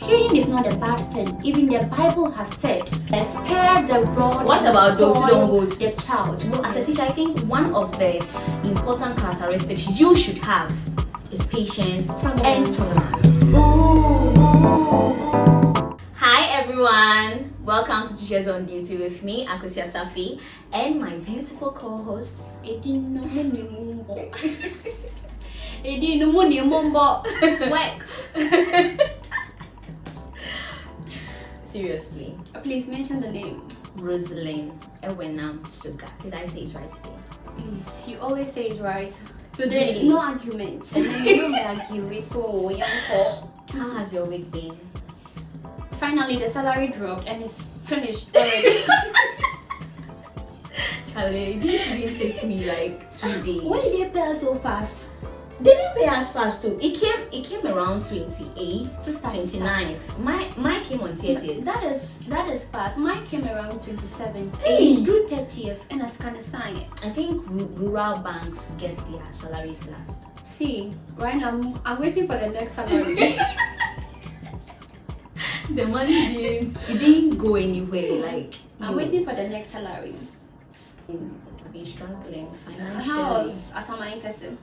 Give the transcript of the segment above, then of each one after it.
Killing is not a bad thing. Even the Bible has said, spare the rod. What about those who don't go to the child? No, as a teacher, I think one of the important characteristics you should have is patience and tolerance. Hi everyone, welcome to Teachers on Duty with me, Akosia Safi, and my beautiful co-host, Swag. Seriously. Please mention the name. Rosalind Ewenam Suga. Did I say it right today? Please, you always say it right. Today, Really? no arguments. And then you don't argue with so young. How has your week been? Finally, the salary dropped and it's finished already. Charlie, it didn't take me like 2 days. Why did they pay us so fast? They didn't pay us fast too. It came around 28, Sister, 29. Mine came on 30th. That is fast. Mine came around 27. Hey. Drew 30th and I kind of signed it. I think rural banks get their salaries last. See, right now I'm waiting for the next salary. The money didn't go anywhere. Like I'm waiting for the next salary. I've been struggling financially. How's Asama Inkasi?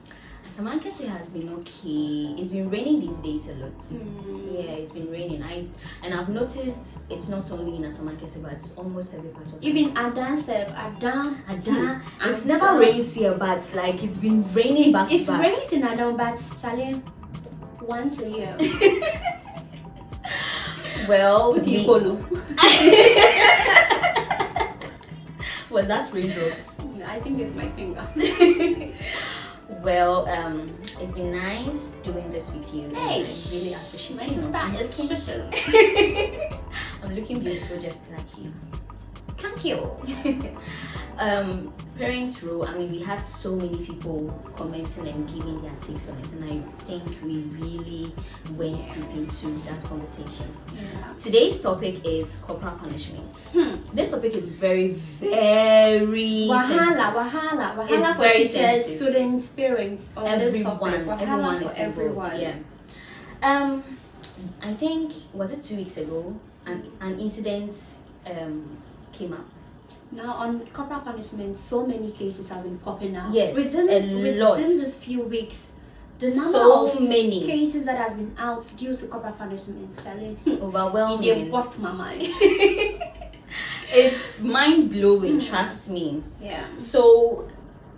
Samankasi has been okay. It's been raining these days a lot. Yeah, it's been raining. I've noticed it's not only in Samankasi, but it's almost every part of even Adan. It's never rains here, but like it's been raining back to back. It rains in Adan, but Charlie, once a year. Well, was that raindrops? I think it's my finger. Well, it's been nice doing this with you. Hey, I really appreciate my you. sister is special. I'm looking beautiful just like you. Thank you. Parents role, I mean, we had so many people commenting and giving their takes on it, and I think we really went deep into that conversation. Yeah. Today's topic is corporal punishments. This topic is very, very Wahala It's for very teachers, sensitive. students, parents, on this topic. Everyone For is everyone. involved. Yeah. I think, was it 2 weeks ago, an incident came up. Now on corporal punishment, so many cases have been popping up. Yes, within lot. this few weeks, the number So of many cases that has been out due to corporal punishment, Charlie, overwhelming. they bust my mind. It's mind blowing. Trust me. Yeah. So,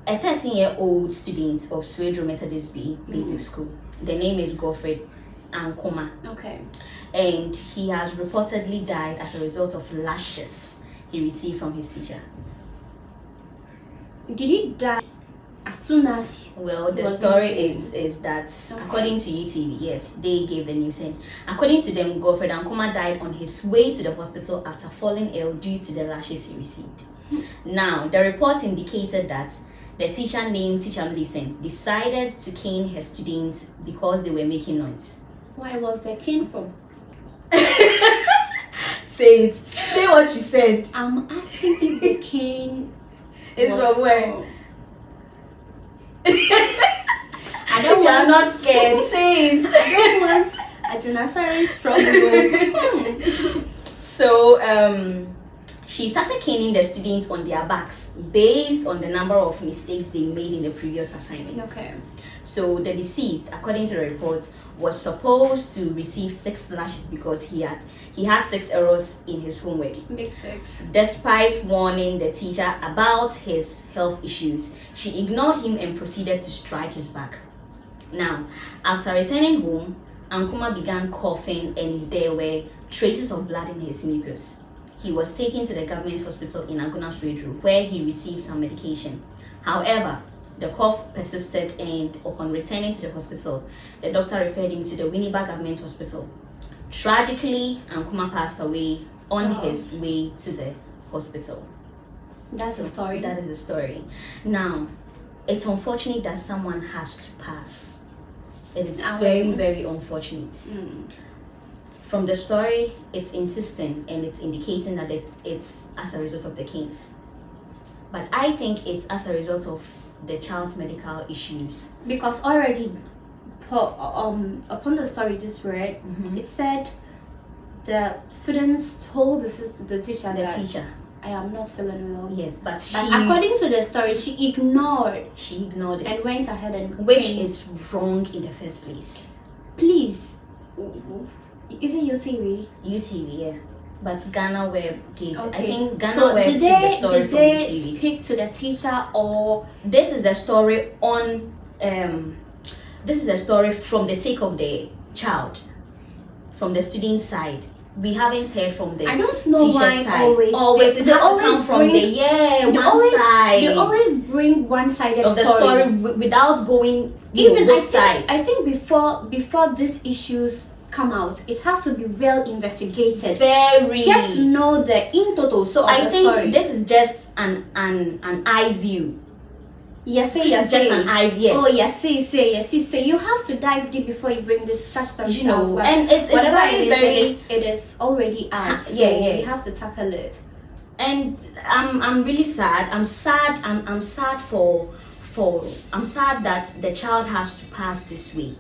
a 13-year-old student of Swedro Methodist B Basic School. The name is Godfred Ankoma. Okay. And he has reportedly died as a result of lashes he received from his teacher. Did he die as soon as? Well, the was story being is that Okay. according to UTV, yes, they gave the news in. According to them, Godfred Ankoma died on his way to the hospital after falling ill due to the lashes he received. Now, the report indicated that the teacher named Teacher Millicent decided to cane her students because they were making noise. Why was the cane from? Say it. Say what she said. I'm asking if the cane It's was from where? I don't You are want. not scared. Say it. I don't want a Janasari struggle. So, she started caning the students on their backs based on the number of mistakes they made in the previous assignment. Okay. So the deceased, according to the report, was supposed to receive 6 lashes because he had 6 errors in his homework. Big 6. Despite warning the teacher about his health issues, she ignored him and proceeded to strike his back. Now, after returning home, Ankuma began coughing and there were traces of blood in his mucus. He was taken to the government hospital in Aguna Swedru, where he received some medication. However, the cough persisted, and upon returning to the hospital, the doctor referred him to the Winneba Government Hospital. Tragically, Ankuma passed away on his way to the hospital. That's the story. That is the story. Now, it's unfortunate that someone has to pass. It is very, very unfortunate. From the story, it's insisting and it's indicating that it's as a result of the case. But I think it's as a result of the child's medical issues. Because already upon the story just read, it said the students told the teacher The that teacher. I am not feeling well. Yes, but according to the story, she ignored ignored it and went ahead and which came. is wrong in the first place. Please, is it UTV? UTV, yeah. But Ghana Web gave. Okay. I think Ghana So Web took the story did from they UTV. speak to the teacher, or This is the story on. This is a story from the take of the child, from the student side. We haven't heard from the I don't know teacher why side. always It they has to always come from bring- the side They always bring one-sided of the story without going Even both sides. I think before these issues come out, it has to be well investigated. Very. Get to know the in total. So of I the think story. this is just an eye view. Yes, This is just an eye view. Yes. Oh yes, say. You have to dive deep before you bring this such stories You know, out. But and it's whatever very, it is already out. So yeah. we have to tackle it. And I'm really sad. I'm sad that the child has to pass this way.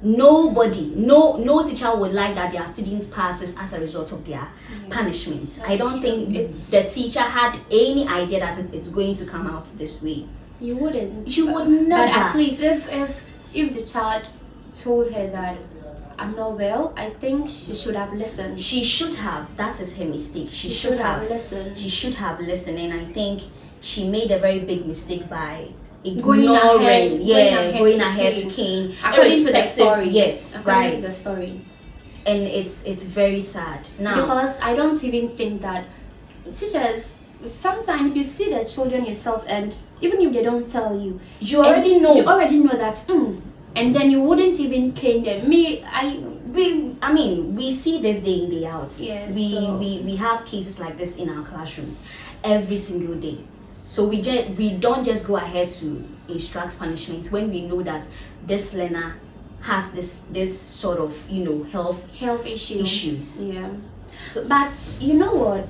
Nobody, no teacher would like that their students passes as a result of their punishment. I don't think the teacher had any idea that it's going to come out this way. You wouldn't. You would never. But at least if the child told her that I'm not well, I think she should have listened. She should have. That is her mistake. She should should have listened. She should have listened, and I think she made a very big mistake by Going ahead to Kane. According to the story. Yes, according right. to the story. And it's very sad now. Because I don't even think that teachers, sometimes you see the children yourself, and even if they don't tell you, you already know that and then you wouldn't even cane them. We see this day in day out. Yes, we have cases like this in our classrooms every single day. So we don't just go ahead to instruct punishment when we know that this learner has this sort of health issues. Yeah. So, but you know what?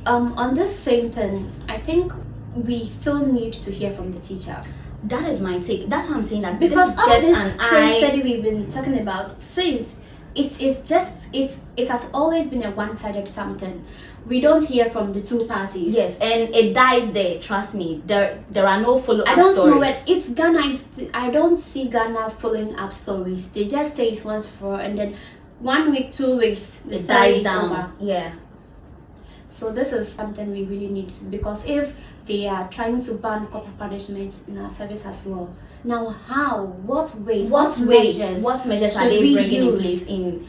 On this same thing, I think we still need to hear from the teacher. That is my take. That's why I'm saying that Because this is just all this case study we've been talking about says it has always been a one-sided something. We don't hear from the two parties. Yes, and it dies there. Trust me. There are no follow-up I don't stories. know what it's Ghana. I don't see Ghana following up stories. They just say it once for all, and then 1 week, 2 weeks, the It story dies is down. over. Yeah. So this is something we really need to, because if they are trying to ban corporal punishment in our service as well, now how? What measures are should they we bringing in use? place in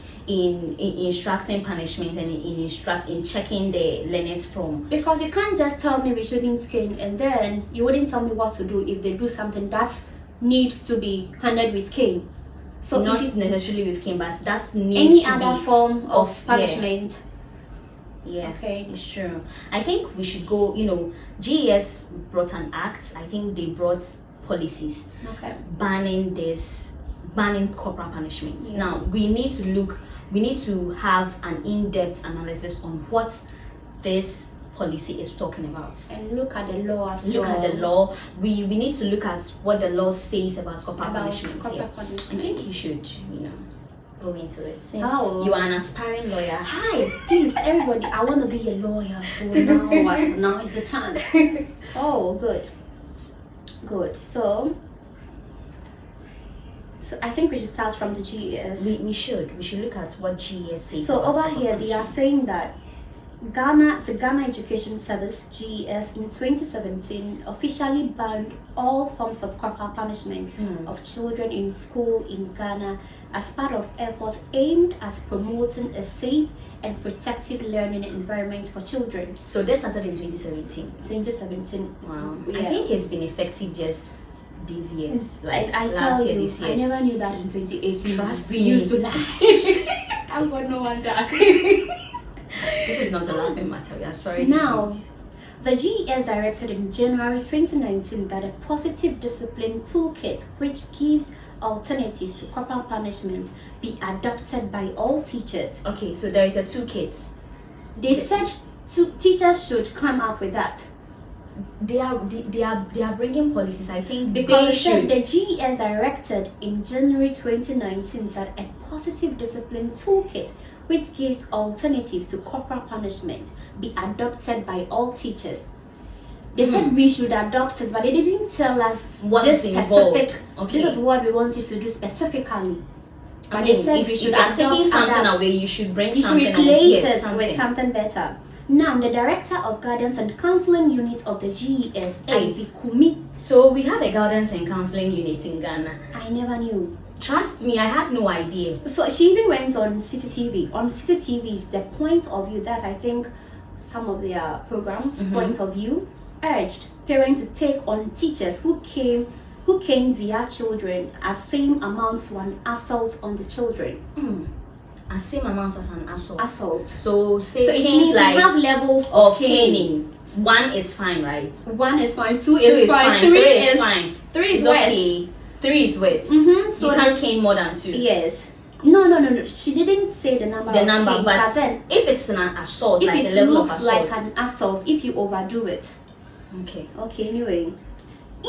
instructing punishment and in checking the learners from? Because you can't just tell me we shouldn't cane, and then you wouldn't tell me what to do if they do something that needs to be handled with cane. So Not if necessarily with cane, but that needs any to other be form of punishment. Yeah, Okay. it's true. I think we should go, GES brought an act. I think they brought policies Okay. banning corporal punishments. Yeah. Now, we need to have an in-depth analysis on what this policy is talking about. And look at the law as Look well. at the law. We need to look at what the law says about corporal About punishment. corporal I punishment. think you should, go into it. Since How? you are an aspiring lawyer. Hi, please, everybody. I want to be a lawyer, so now is the chance. Oh, good. So I think we should start from the GES. We should look at what GES says. So about over corporal here, they are punishment. saying that the Ghana Education Service (GES) in 2017 officially banned all forms of corporal punishment of children in school in Ghana as part of efforts aimed at promoting a safe and protective learning environment for children. So this started in 2017. 2017. Wow. Yeah. I think it's been effective just these years. Like I last tell year, you, this year. I never knew that in 2018. Trust we me. used to laugh. I got no wonder. This is not a laughing matter. We are sorry. Now, the GES directed in January 2019 that a positive discipline toolkit, which gives alternatives to corporal punishment, be adopted by all teachers. Okay, so there is a toolkit. They said teachers should come up with that. They are bringing policies. I think Because they they said should. the GES directed in January 2019 that a positive discipline toolkit, which gives alternative to corporal punishment, be adopted by all teachers. They said we should adopt it, but they didn't tell us what this is involved. specific. Okay. This is what we want you to do specifically. But I they mean, said if we should you are adopt taking something other- away, you should bring you should something replace yes, it something. with something better. Now, the director of guidance and counseling unit of the GES, Ivy Kumi. So we have a guidance and counseling unit in Ghana. I never knew. Trust me, I had no idea. So she even went on City TV. On City TV is the point of view that I think some of their programs, point of view, urged parents to take on teachers who came via children as same amount to an assault on the children. As same amount as an assault. Assault. So say So it things means like we have levels of caning. caning. 1 is fine, right? 1 is fine, 2 is fine, 3 is fine. 3 is It's worse. okay. 3 is worse. So you can't cane more than 2. Yes. No. She didn't say the number. The of number, canes, but then if it's an assault, if like it the level of looks assault. like an assault, if you overdo it. Okay. Okay. Anyway,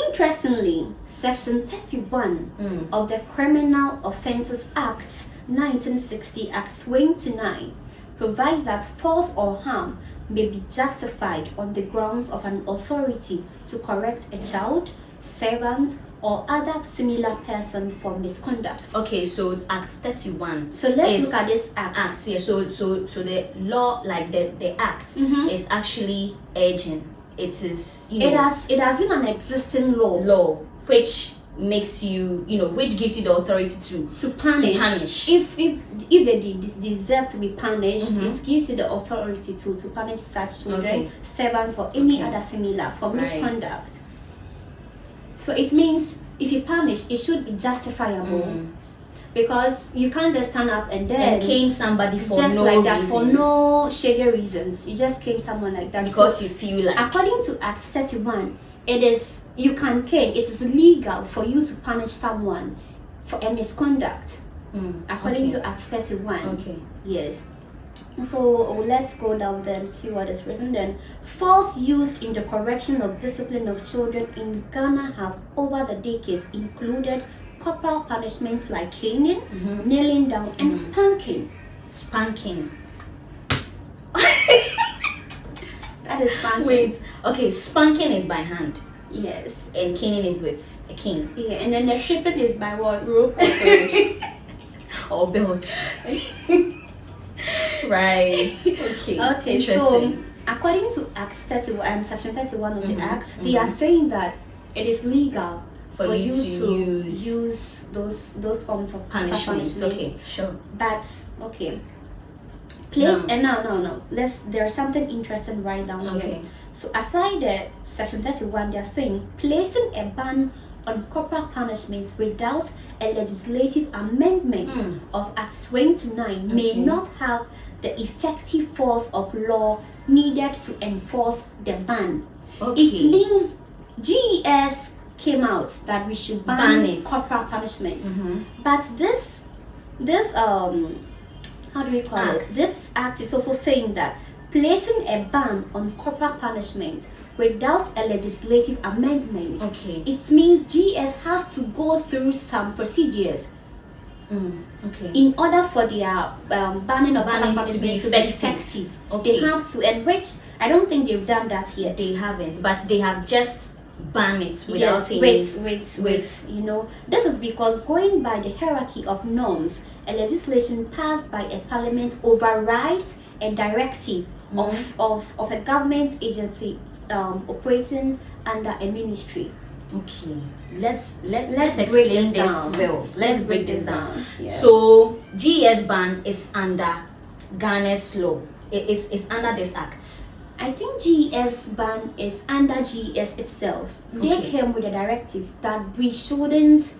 interestingly, Section 31 of the Criminal Offences Act 1960, Act 29, provides that force or harm may be justified on the grounds of an authority to correct a child, servant, or other similar person for misconduct. Okay, so Act 31. So let's is look at this act. Yeah, so the law, like the act, is actually urging. It is, you know, It has been an existing law which makes you, which gives you the authority to punish. If they deserve to be punished, it gives you the authority to punish such children, servants, or any other similar for misconduct. So it means if you punish, it should be justifiable, because you can't just stand up and then cane somebody for just no like that reason. for no shady reasons. You just cane someone like that because so, you feel like. according to Act 31, it is you can cane. It is legal for you to punish someone for a misconduct. According to Act 31. Okay. Yes. So let's go down there and see what is written then. Force used in the correction of discipline of children in Ghana have over the decades included corporal punishments like caning, kneeling down, and spanking. Spanking. That is spanking. Wait. Okay, spanking is by hand. Yes. And caning is with a cane. Yeah, and then the shipping is by what? Rope or thread? Or belt. Right. Okay. Okay, so Interesting. according to Act 31, Section 31 of the Act, they are saying that it is legal for you to use those forms of punishments. Okay, sure. But okay, place and no. There's something interesting right down here. So aside the Section 31, they are saying placing a ban on corporal punishments without a legislative amendment of Act 29 may not have the effective force of law needed to enforce the ban. It means GES came out that we should ban corporal punishment, but this how do we call it? This act is also saying that placing a ban on corporal punishment without a legislative amendment, it means GS has to go through some procedures in order for their banning of corporal punishment to be effective. They have to, and which I don't think they've done that yet. They haven't, but they have just banned it without with this is because going by the hierarchy of norms, a legislation passed by a parliament overrides a directive of a government agency operating under a ministry. Okay, let's explain this well. Let's break this down. Yeah. So GES ban is under Ghana's law. It's under this act. I think GES ban is under GES itself. They came with a directive that we shouldn't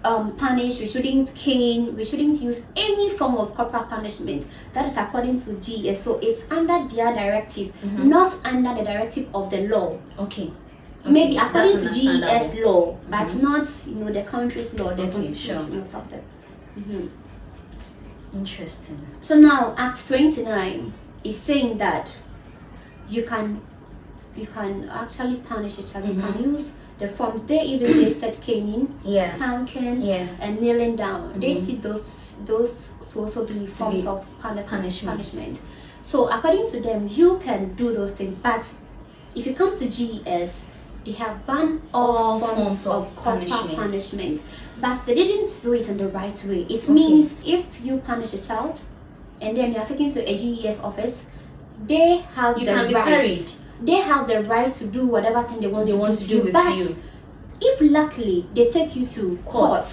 punish, we shouldn't cane, we shouldn't use any form of corporal punishment. That is according to GES. So it's under their directive, not under the directive of the law. Maybe according to GES law, but not the country's law, the constitution or something. Interesting. So now Act 29 is saying that you can actually punish a child. You can use the forms. They even listed caning, spanking, and kneeling down. They see those to also be forms of punishment. So according to them, you can do those things, but if you come to GES, they have banned all forms of corporal punishment, but they didn't do it in the right way. It means if you punish a child and then you are taken to a GES office, they have the right. They have the right to do whatever thing they want to do with you. If luckily they take you to court,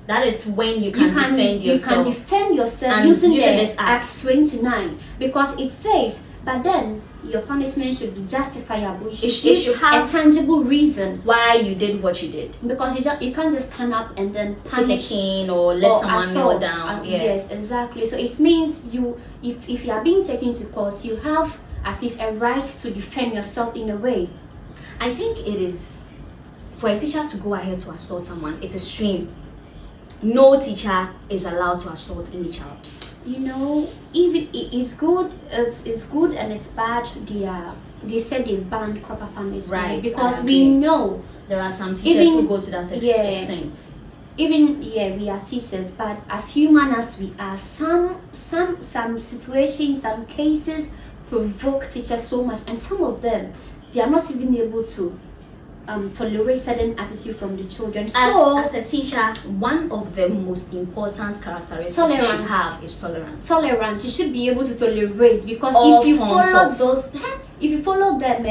that is when you can defend yourself. You can defend yourself using the Act 29, because it says, but then your punishment should be justifiable. It should have a tangible reason why you did what you did. Because you can't just stand up and then punish or let someone kneel down. Yes, exactly. So it means if you are being taken to court, you have at least a right to defend yourself in a way. I think it is for a teacher to go ahead to assault someone. It's extreme. No teacher is allowed to assault any child. Even it's good and it's bad. They said they banned corporal punishments, right? Because we know there are some teachers who go to that extent. Even we are teachers, but as human as we are, some situations, some cases provoke teachers so much, and some of them they are not even able to tolerate certain attitude from the children. As a teacher, one of the most important characteristics you should have is tolerance. Tolerance. You should be able to tolerate, because if you follow them,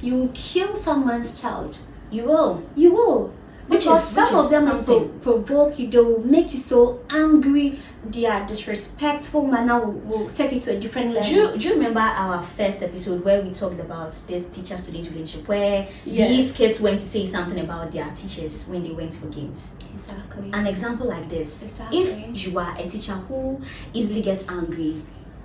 you will kill someone's child. You will. Because some of them will provoke you, they will make you so angry, their disrespectful manner will take you to a different level. Do you remember our first episode where we talked about this teacher-student relationship, where these kids went to say something about their teachers when they went for games? Exactly. An example like this. If you are a teacher who easily gets angry,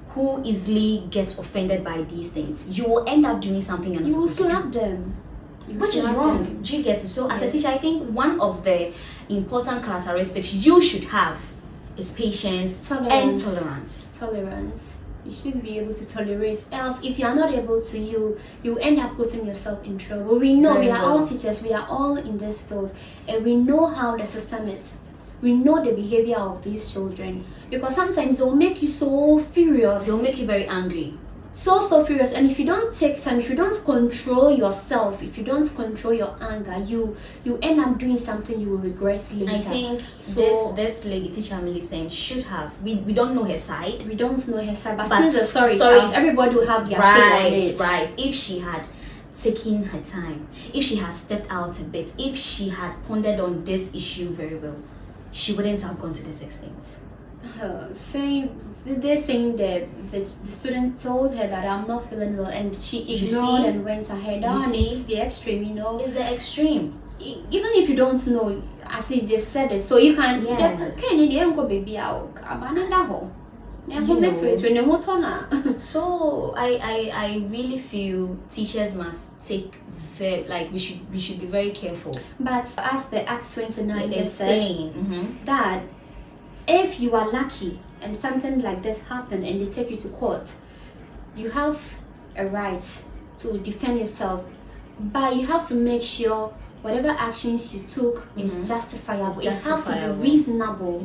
who easily gets offended by these things, you will end up doing something and you will slap them. Which is wrong. Do you get it? So as a teacher, I think one of the important characteristics you should have is patience and tolerance. You should be able to tolerate, else if you are not able to, you end up putting yourself in trouble. We know we are all teachers, we are all in this field, and we know how the system is. We know the behavior of these children, because sometimes they'll make you so furious. They'll make you very angry. So furious, and if you don't take time, if you don't control yourself, if you don't control your anger, you end up doing something you will regret later. I think this lady, teacher Millicent, should have. We don't know her side. We don't know her side, but since the story is out, everybody will have their say on it. Right. If she had taken her time, if she had stepped out a bit, if she had pondered on this issue very well, she wouldn't have gone to this extent. They're saying that the student told her that I'm not feeling well, and she ignored and went ahead. And it's the extreme, It's the extreme. Even if you don't know, at least they've said it, so you can. So I really feel teachers must take we should be very careful. But as the Act 29 just said, that if you are lucky and something like this happen and they take you to court, you have a right to defend yourself, but you have to make sure whatever actions you took is justifiable. It has to be reasonable.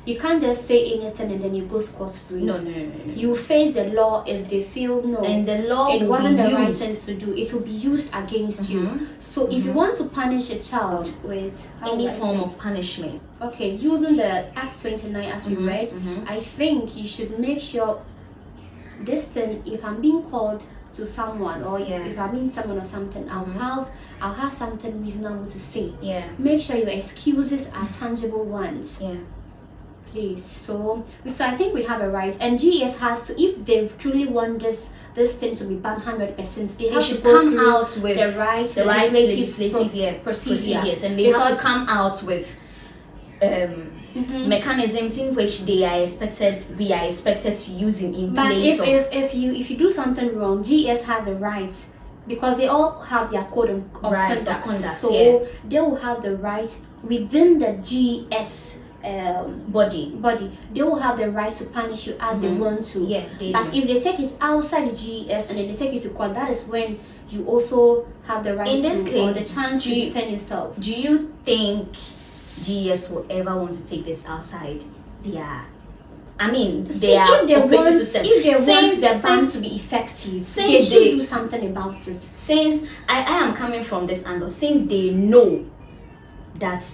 You can't just say anything and then you go scot-free. No. You face the law if they feel and the law it wasn't the right thing to do. It will be used against you. So if you want to punish a child with any form of punishment, using the Act 29 as we read, I think you should make sure this thing, if I'm being called to someone, or if I'm being someone or something, I'll have something reasonable to say. Make sure your excuses are tangible ones. Please. So I think we have a right, and GES has to, if they truly want this thing to be banned 100%, they have to go come through out with the right legislative procedures, and they have to come out with mechanisms in which we are expected to use in place. But if you do something wrong, GES has a right, because they all have their code of conduct. So they will have the right within the GES body. They will have the right to punish you as they want to. But if they take it outside the GES and then they take you to court, that is when you also have the right or the chance to defend yourself. Do you think GES will ever want to take this outside their I mean, See, they are operating system. if they want the ban Since to be effective, since they should they- do something about it. since I am coming from this angle, since they know that,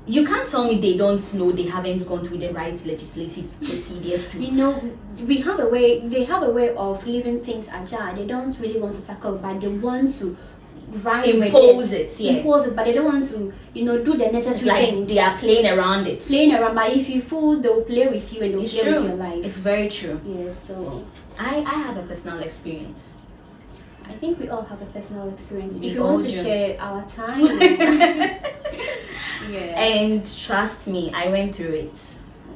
you can't tell me they don't know, they haven't gone through the right legislative procedures to. You know, they have a way of leaving things agile. They don't really want to tackle, but they want to Impose it, yeah. impose it, but they don't want to, do the It's necessary like things. they are playing around it. Playing around, but if you fool, they'll play with you and they'll It's play with true. your life. It's very true. Yes, so I have a personal experience. I think we all have a personal experience. We If you all want to do. share our time, yeah. And trust me, I went through it.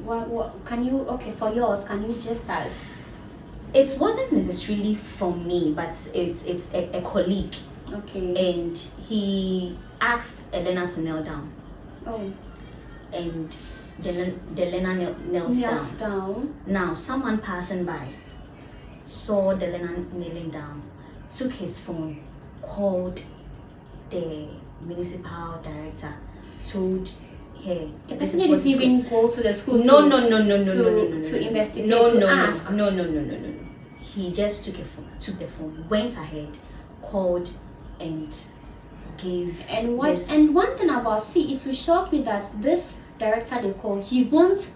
What can you? Okay, for yours, can you just ask? It wasn't necessarily from me, but it's a colleague, Okay. and he asked Elena to kneel down, Oh, and then Elena knelt down. knelt down. Now, someone passing by saw Elena kneeling down, took his phone, called the municipal director, told her The this person is what didn't is even go to the school. No, to, no, no, no, no, to, no, no, no, no, to no. investigate, No, to no, ask. no, no, no, no, no, no. He just took the phone, went ahead, called, and gave. And what? this- And one thing about it will shock you that this director they call, he won't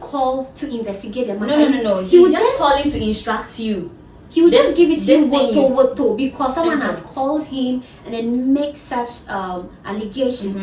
call to investigate the matter. No, no, no, no. He He will was just just calling to instruct you. He will This- just give it to this you thing woto because someone Simple. has called him and then make such allegation.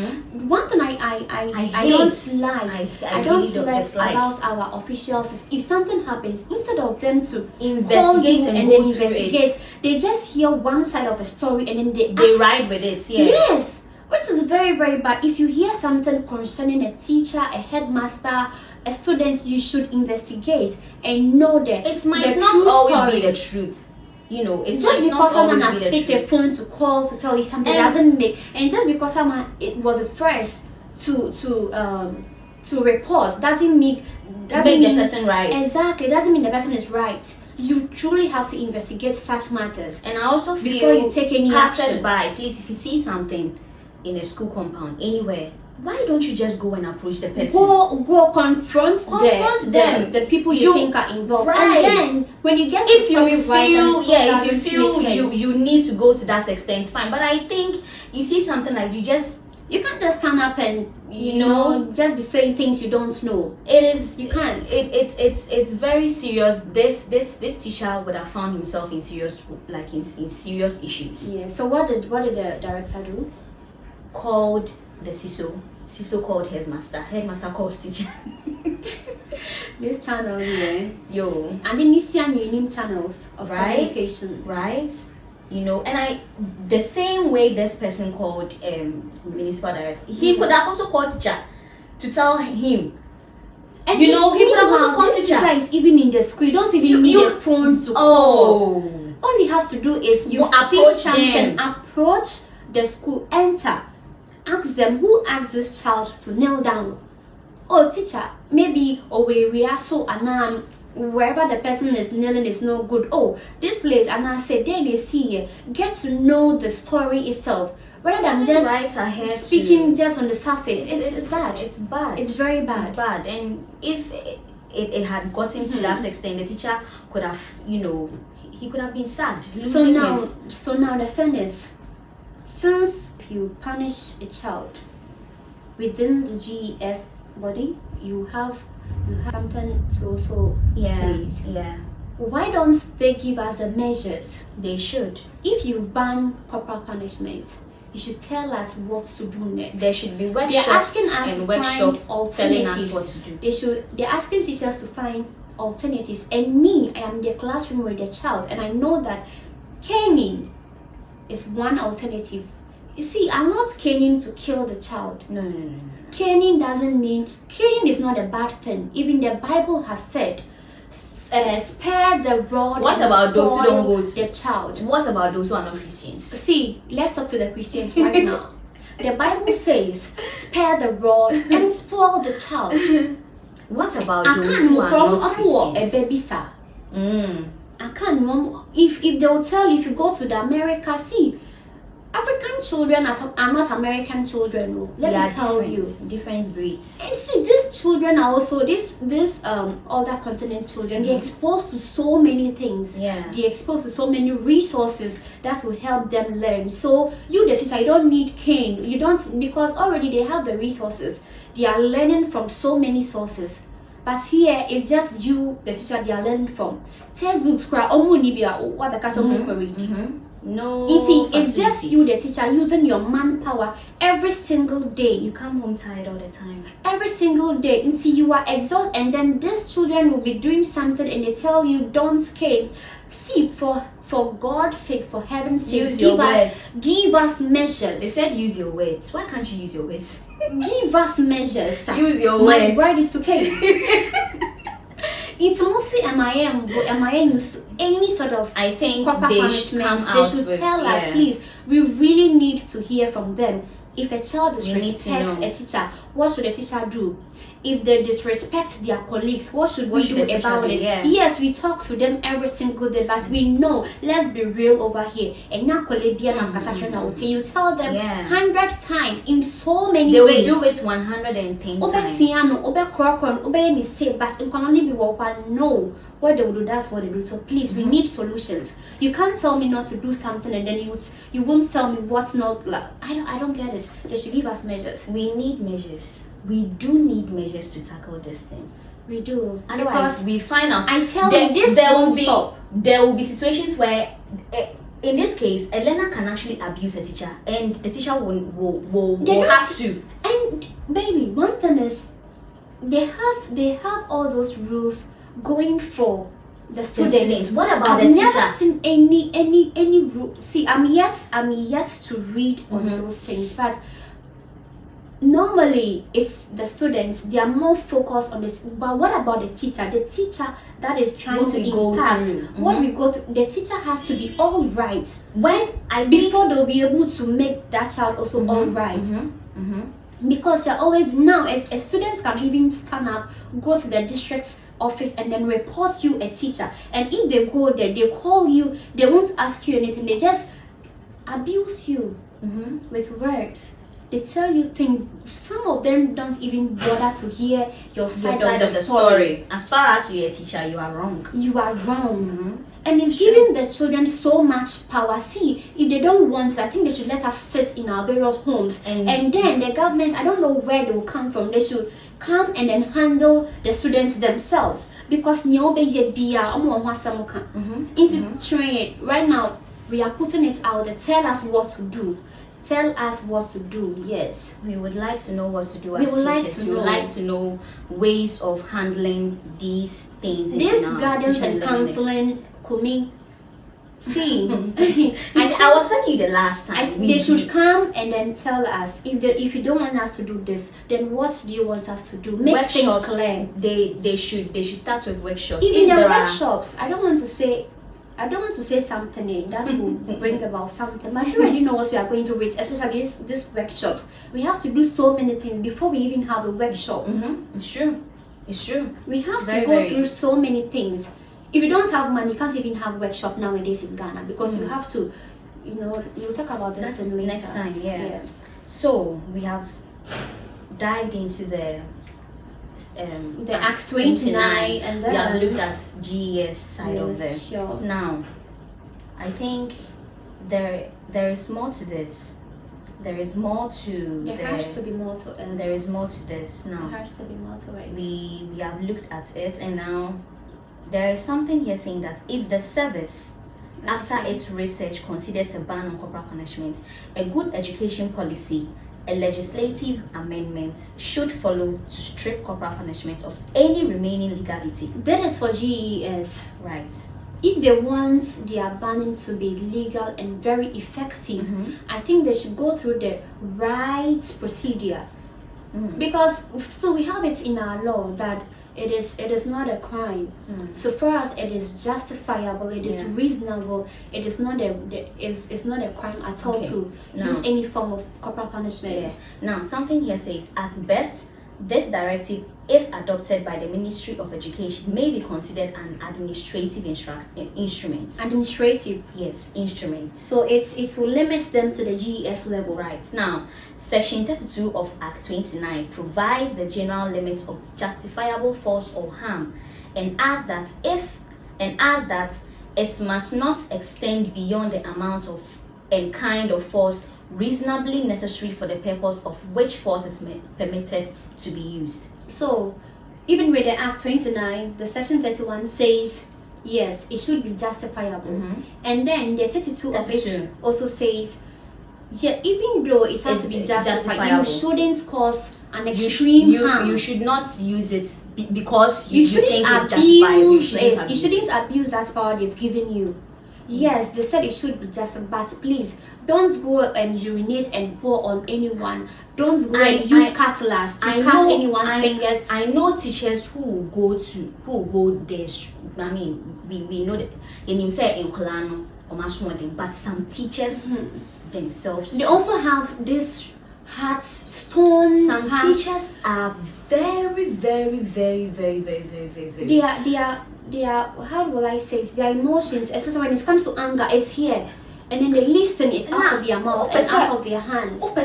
One thing I hate. don't like. I don't really don't like dislike. about our officials is if something happens, instead of them to call you Investigate and and then go through investigate, it. they just hear one side of a story and then they They ask. ride with it, yeah. Yes, which is very, very bad. If you hear something concerning a teacher, a headmaster, a student, you should investigate and know that It might the not true always story. be the truth. You know, it's Just might because not someone always has be the picked a truth. phone to call to tell you something And- doesn't make, and just because someone it was the first to report doesn't Make mean the person right. exactly doesn't mean the person is right. You truly have to investigate such matters. And I also feel Before you take any passers action. by, please, if you see something in a school compound anywhere, why don't you just go and approach the person? Go confront Confront them. the people you think are involved, Right. and then when you get If to you story right and feel, the story yeah, if you doesn't feel make you sense, you need to go to that extent, fine. But I think you see something like you can't just stand up and You know, just be saying things you don't know. it is You can't. It's very serious. This teacher would have found himself in serious in serious issues. Yeah. So what did the director do? Called the CISO called headmaster calls teacher. This channel here, Yo, and then this union channels of right, communication. right. You know, and the same way this person called municipal director, he could have also called teacher to tell him. And You know, he would have also called this teacher. teacher is even in the school. You don't even need a phone to call. Oh, All you have to do is You see approach something, them. approach the school, enter, ask them who asked this child to kneel down. Oh, teacher, maybe we are so anam. Wherever the person is kneeling is no good. Oh, this place, and I said, there they see it. Get to know the story itself rather than just right ahead speaking to- just on the surface. It's bad. It's bad. It's very bad. It's bad. And if it had gotten to that extent, the teacher could have, he could have been sacked. So losing now, his- the thing is, since you punish a child within the GES body, you have something to also face. yeah, Why don't they give us the measures? they should. If you ban corporal punishment, you should tell us what to do next. There should be They're workshops asking us and to workshops find telling us alternatives. what to do. They're asking teachers to find alternatives. And me, I am in the classroom with the child, and I know that caning is one alternative. You see, I'm not caning to kill the child. No. Caning is not a bad thing. Even the Bible has said, spare the rod. What and about those who don't spoil go to- the child? What about those who are not Christians? See, let's talk to the Christians right now. The Bible says, spare the rod and spoil the child. What about I those can't who are not a Christians? baby sir. Mm. I can't if they will tell you, if you go to the America, see, African children are not American children. Oh. Let They me are tell you. different breeds. And see, these children are also this other continent children. They're exposed to so many things. Yeah. They're exposed to so many resources that will help them learn. So you, the teacher, you don't need cane. You don't, because already they have the resources. They are learning from so many sources. But here it's just you, the teacher, they are learning from. Textbooks, no, it's just you, the teacher, using your manpower every single day. You come home tired all the time. Every single day until you are exhausted, and then these children will be doing something and they tell you don't skate. See, for God's sake, for heaven's sake, give us measures. They said use your words. Why can't you use your words? Give us measures. Use your My words. word is to cane. It's mostly MIM use any sort of I think corporal they should punishments. come They out should with, tell us, please. We really need to hear from them. If a child disrespects a teacher, what should a teacher do? If they disrespect their colleagues, what should we do about it? Yeah. Yes, we talk to them every single day, but we know, let's be real over here. And now, you tell them 100 times in so many they ways. will do it 110 times. But in Kononi, we know what they will do. That's what they do. So please, we need solutions. You can't tell me not to do something and then you won't tell me what's not. Like, I don't get it. They should give us measures. We need measures. We do need measures to tackle this thing. We do. Otherwise, we find out. I tell you, this won't stop. There will be situations where, in this case, a learner can actually abuse a teacher, and the teacher will have to. And baby, one thing is, they have all those rules going for the students. What about I've the teacher? never seen any rule. See, I'm yet to read on those things, but normally it's the students. They are more focused on this. But what about the teacher? The teacher that is trying to impact what we go through. The teacher has to be all right before they'll be able to make that child also all right. Because you're always now, if students can even stand up, go to the district's office and then report you a teacher, and if they go there, they call you, they won't ask you anything, they just abuse you with words. They tell you things. Some of them don't even bother to hear your side of the story. As far as you're a teacher, you are wrong. You are wrong. And it's giving the children so much power. See, if they don't want it, I think they should let us sit in our various homes. And then the government, I don't know where they will come from. They should come and then handle the students themselves. Because right now, we are putting it out there. Tell us what to do. Tell us what to do. Yes, we would like to know what to do as teachers. We would like to know ways of handling these things. This guidance and counseling, Kumi. See, I was telling you the last time. They should come and then tell us if you don't want us to do this, then what do you want us to do? Make workshops, things clear. They should start with workshops. Even the workshops. I don't want to say something that will bring about something, but you already know what we are going to reach, especially these workshops. We have to do so many things before we even have a workshop. It's true. We have to go through so many things. If you don't have money, you can't even have workshop nowadays in Ghana, because you have to, we'll talk about this thing later. Next time, yeah. So we have dived into the Acts 29, and then we have looked at GES side of it. Sure. Now, I think there is more to this. There is more to. There has to be more to it. There is more to this. Now, there has to be more to it. We have looked at it, and now there is something here saying that if the service, after its research, considers a ban on corporal punishment, a good education policy, a legislative amendment should follow to strip corporal punishment of any remaining legality. That is for GES. Right. If they want their banning to be legal and very effective, I think they should go through the right procedure. Because still we have it in our law that it is not a crime. So for us, it is justifiable. It is reasonable. It is not a crime at all to use any form of corporal punishment. Now, something here says, at best, This directive, if adopted by the Ministry of Education, may be considered an administrative instrument. Administrative. Yes, instrument. So it will limit them to the GES level. Right. Now, Section 32 of Act 29 provides the general limits of justifiable force or harm, and adds that it must not extend beyond the amount of and kind of force reasonably necessary for the purpose of which force is permitted to be used. So, even with the Act 29, the Section 31 says, yes, it should be justifiable. And then the 32 of it also says, yeah, even though it has to be justifiable, you shouldn't cause an extreme harm. You should not use it because you shouldn't abuse it. You shouldn't abuse that power they've given you. Yes, they said it should be just, but please don't go and urinate and pour on anyone. Don't go and use cutlass to cut anyone's fingers. I know teachers who go there. I mean, we know that in Kolano or but some teachers themselves, they also have this heart stone. Some teachers are very. They are, how will I say it? Their emotions, especially when it comes to anger, is here. And then they listen it out of their mouth and out of their hands. That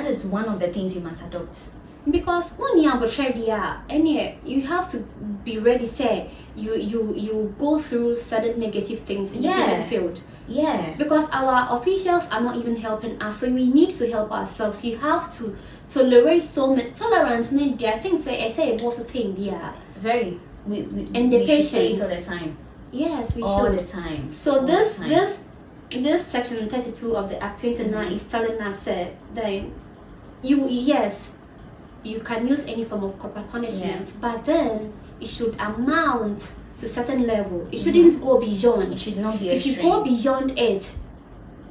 is one of the things you must adopt. Because you have to be ready. Say you go through certain negative things in the teaching field. Yeah. Because our officials are not even helping us, so we need to help ourselves. You have to tolerate so much tolerance. I think say it was a thing. Yeah. Very. And the patience all the time. Yes, we all should. The time. So this section 32 of the Act 29 is telling us that you can use any form of corporal punishments, but then it should amount to certain level. It shouldn't go beyond. It should not be extreme. If you go beyond it,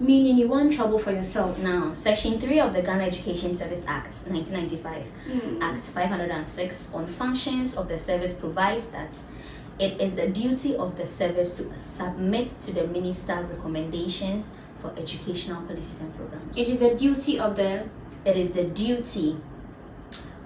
meaning you want trouble for yourself. Now, Section 3 of the Ghana Education Service Act 1995, Act 506 on functions of the service provides that it is the duty of the service to submit to the minister recommendations for educational policies and programs. It is a duty of the... It is the duty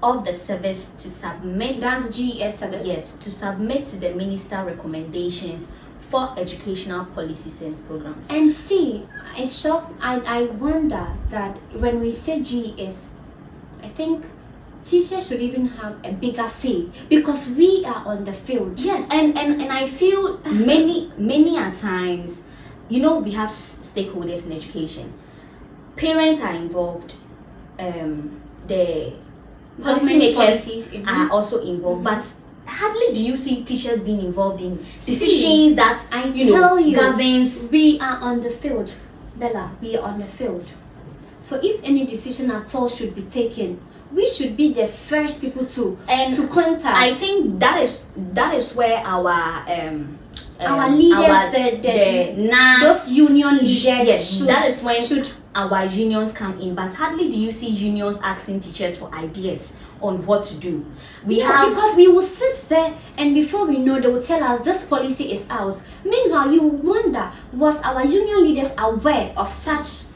of the service to submit... That's GES service. Yes, to submit to the minister recommendations for educational policies and programs. And see, it's shocked. I wonder that when we say GES, I think teachers should even have a bigger say because we are on the field. Yes, and I feel many a times, we have stakeholders in education. Parents are involved. The policymakers are also involved, but hardly do you see teachers being involved in decisions that governs. We are on the field, Bella. We are on the field. So if any decision at all should be taken, we should be the first people to contact. I think that is where our leaders, those union leaders, that is when our unions come in. But hardly do you see unions asking teachers for ideas on what to do. Because we will sit there and before we know, they will tell us this policy is ours. Meanwhile, you wonder, was our union leaders aware of such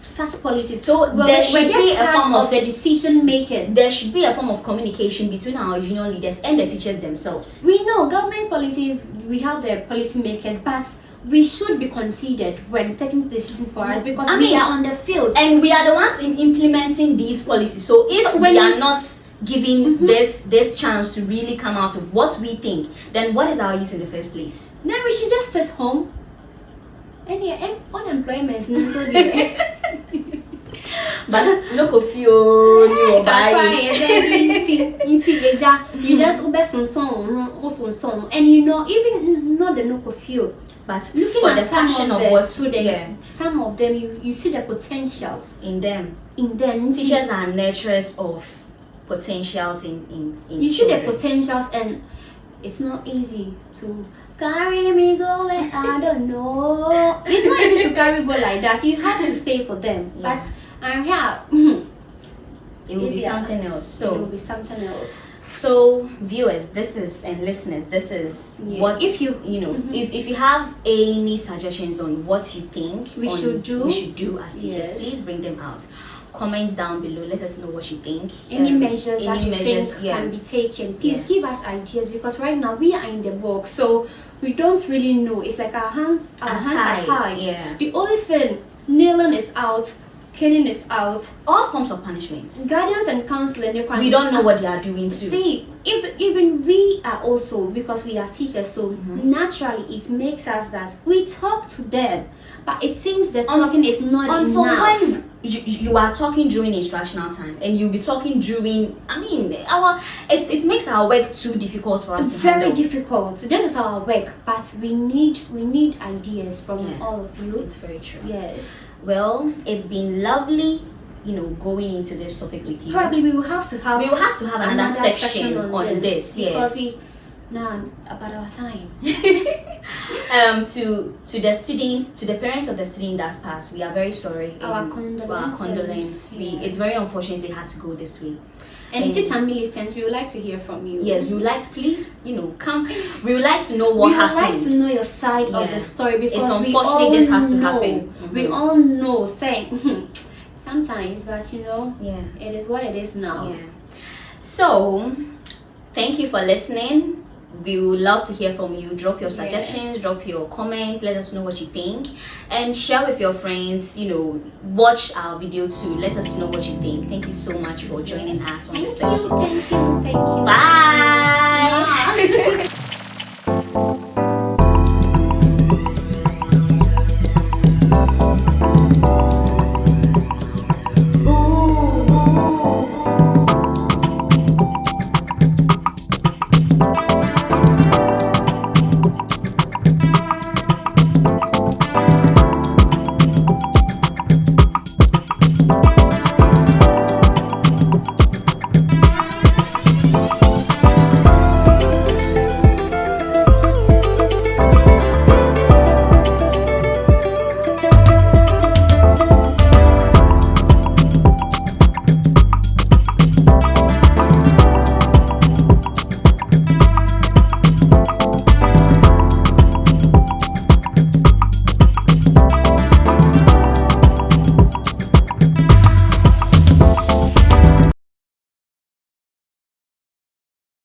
policies? So there should be a form of the decision making. There should be a form of communication between our union leaders and the teachers themselves. We know government policies, we have the policy makers, but we should be considered when taking decisions for us because we are on the field and we are the ones implementing these policies. So if we are not giving this chance to really come out of what we think, then what is our use in the first place? Then we should just sit home. And unemployment is not so dear. But look of you you just song and even not the look of you. But looking at some of the students, some of them you see the potentials in them. Teachers are nurturers of potentials in you see the potentials, and it's not easy to carry me go where I don't know. It's not easy to carry go like that. So you have to stay for them. But I'm here. It will be something else. So it will be something else. So viewers, this is, and listeners, this is what, if you know, if you have any suggestions on what you think we should do as teachers, please bring them out. Comments down below, let us know what you think. Any measures that you think can be taken, please give us ideas, because right now we are in the box, so we don't really know. It's like our hands are tied. The only thing, kneeling is out, caning is out, all forms of punishments, guidance and counseling, we don't know what they are doing too. See, even we are also, because we are teachers, so naturally it makes us that we talk to them, but it seems that talking is not enough. When you are talking during instructional time, and you'll be talking during, it makes our work too difficult for us to handle. Very difficult. This is our work, but we need ideas from all of you. It's very true. Yes. Well, it's been lovely, going into this topic with you. Probably we will have to have another section on this, because we now about our time. To the students, to the parents of the student that's passed, we are very sorry. Our condolence. It's very unfortunate they had to go this way. And teacher Millicent, we would like to hear from you. Yes, we would like, please, come. We would like to know what happened. We would like to know your side of the story, because it's unfortunate this has to happen. We all know, saying sometimes, but it is what it is now. Yeah. So, thank you for listening. We would love to hear from you. Drop your suggestions, drop your comment, let us know what you think, and share with your friends. Watch our video too. Let us know what you think. Thank you so much for joining us on this session. Thank you. Bye.